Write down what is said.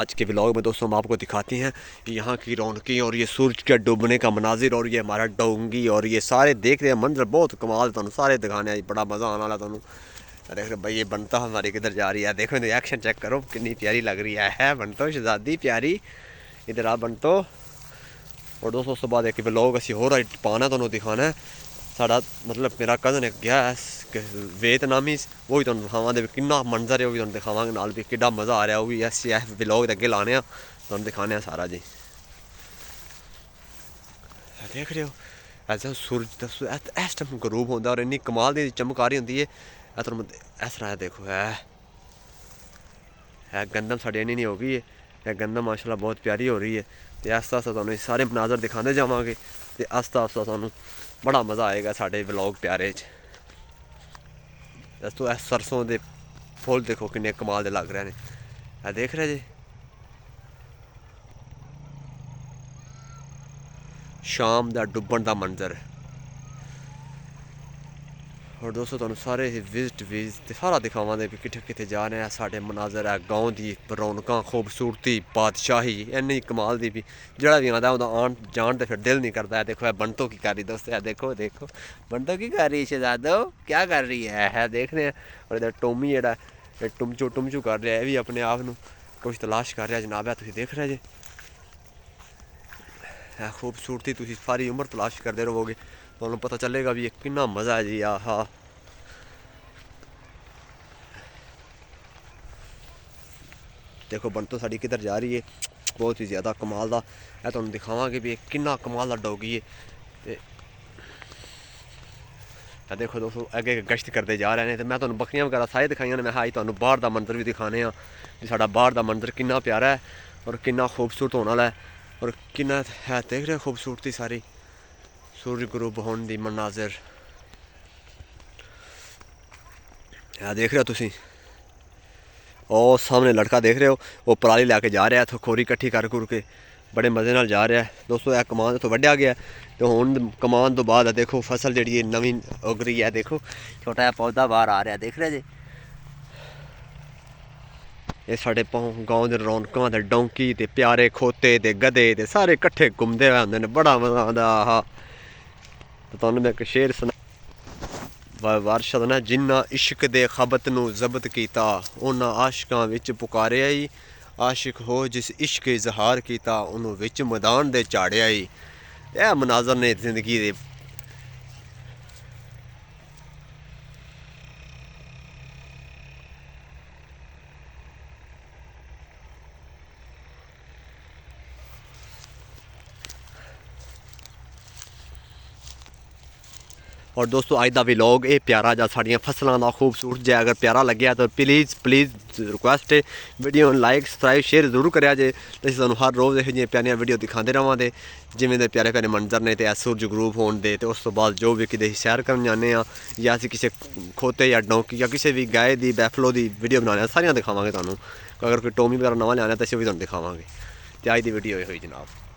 आज के व्लॉग में दोस्तों हम आपको दिखाते हैं यहाँ की रौनकी और ये सूरज के डूबने का मनाजिर और ये हमारा डोंगी और ये सारे देख रहे हैं मंजर बहुत कमाल तुम सारे दिखाने बड़ा मज़ा आने वाला तुम देख रहे भाई ये बनता हमारी किधर जा रही है देखो रिएक्शन चेक करो कितनी प्यारी लग रही है बनतो शहजादी प्यारी इधर आ बनतो। और दोस्तों उसके बाद एक व्लॉग असी होर पाना तुहानू दिखाना है साड़ा मतलब मेरा कज़न एक गया है वियतनामी वो भी तुहानू दिखावांगे कितना मंजर है वो भी तुहानू दिखावांगे नाल भी कितना मज़ा आ रहा है वो भी ऐसे व्लॉग दे अगे लाने तुहानू दिखाने सारा जी देख रहे हो ऐसा सूरज इस टाइम गरूब होता और इन्नी कमाल की चमक आ रही होंगी है तुम इस तरह देखो है गंदम साड़ी इन्नी नहीं हो गई है गंदम माशाल्लाह बहुत प्यारी हो रही है तो आस्ता आस्ता तुहानू सारे मनाजर दिखाते जावांगे तो आस्ता आस्ता तुहानू बड़ा मज़ा आएगा साढ़े व्लॉग प्यारे दोस्तों इस सरसों के फुल देखो किन्ने कमाल के लग रहे हैं देख रहे जी शाम का डुबन का मंजर। और दोस्तों तुहानू सारे विजिट सारा दिखावांगे भी कित्थे कित्थे जा रहे हैं साढ़े मनाजर है गाँव की रौनक खूबसूरती बादशाही इन्नी कमाल की भी जड़ा भी आता है आन जान तो फिर दिल नहीं करता है। देखो है बनतो की कर रही दोस्तों है देखो देखो बनतो की कर रही शहजादो क्या कर रही है देख रहे हैं। और इधर टोमी जड़ा टुमचू कर रहा है भी अपने आप में कुछ तलाश कर रहा है जनाब है तुम देख रहे जी खूबसूरती तुम सारी उम्र तलाश करते रहोगे तुहानू पता चलेगा भी कितना मज़ा है जी आहा। देखो बनतो साड़ी किधर जा रही है बहुत ही ज़्यादा कमाल का है तुहानू दिखावांगे भी कितना कमाल का डॉगी है। देखो दोस्तों अगे गश्त करते जा रहे हैं तो मैं तुहानू बकरियां वगैरह सारे दिखाई ने मैं अज तुहानू बाहर का मंजर भी दिखाने भी साड़ा बाहर का मंजर कितना प्यारा है और कितना खूबसूरत होने वाला है और कितना है देख रहे खूबसूरती सारी सूरज गुरूब होने की मनाजिर देख रहे हो तुसी और सामने लड़का देख रहे हो वो पराली लैके जा रहा है खोरी कट्ठी कर के बड़े मज़े नाल जा रहा है दोस्तों यह कमान तो वड्या गया तो हुण कमान तो बाद देखो फसल जी नवी उग रही है देखो छोटा जहा पौधा बाहर आ रहा देख रहे जी ये साढ़े गाँव के रौनकों के डोंकी ते प्यारे खोते ते गधे ते सारे कट्ठे घूमते हुए होंगे बड़ा मज़ा आता आहा। तो तुहानू मैं एक शेर सुना वारशद ने जिन्ना इश्क दे खबत नू जबत किया उन्हां आशिकां विच पुकारिया ही आशिक हो जिस इश्क इजहार किया उन्होंने विच मैदान दे झाड़िया ही यह मनाजर ने जिंदगी दे। और दोस्तों अज का व्लॉग ये प्यारा जा साड़ियाँ फसलों का खूबसूरत जै अगर प्यारा लग्या तो प्लीज़ रिक्वेस्ट है वीडियो लाइक सब्सक्राइब शेयर जरूर करा जे तुहानू हर रोज़ यह जी प्यारियां वीडियो दिखाते रहांगे जिमें दे प्यारे प्यारे मंजर ने तो सूरज गरूब होने दे तो उस तो बाद जो भी किसी सैर कर जाने या असी किसी खोते या डोंकी या किसी भी गाय की बैफलो की वीडियो बनाने सारियां दिखावांगे तुहानू अगर कोई टोमी वगैरह नवा लिया तो असीं भी तुहानू दिखावांगे। तो अज की वीडियो ये हुई जनाब।